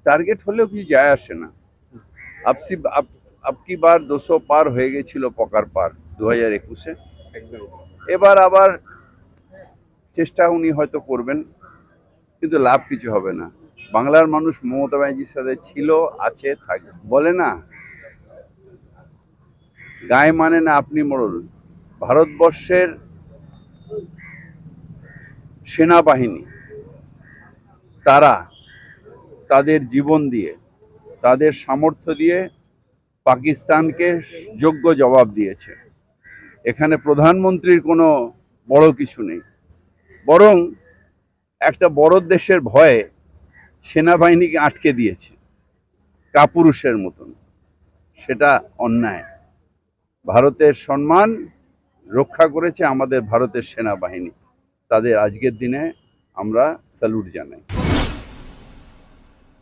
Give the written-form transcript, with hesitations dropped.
Target হলেও কিছু যায় আসে না। আপসি আপকি বার 200 পার হয়ে গেছিল পকার পার 2021-এ। এবার আবার চেষ্টা উনি হয়তো করবেন, কিন্তু লাভ কিছু হবে না। বাংলার মানুষ মমতা ব্যানার্জির সাথে ছিল, আছে, থাকবে। বলে না, গায়ে মানে না আপনি মোড়ল। ভারতবর্ষের সেনাবাহিনী তারা তাদের জীবন দিয়ে, তাদের সামর্থ্য দিয়ে পাকিস্তানকে যোগ্য জবাব দিয়েছে। এখানে প্রধানমন্ত্রীর কোনো বড় কিছু নেই, বরং একটা বড় দেশের ভয়ে সেনাবাহিনীকে আটকে দিয়েছে কাপুরুষের মতন। সেটা অন্যায়। ভারতের সম্মান রক্ষা করেছে আমাদের ভারতের সেনাবাহিনী। তাদের আজকের দিনে আমরা স্যালুট জানাই।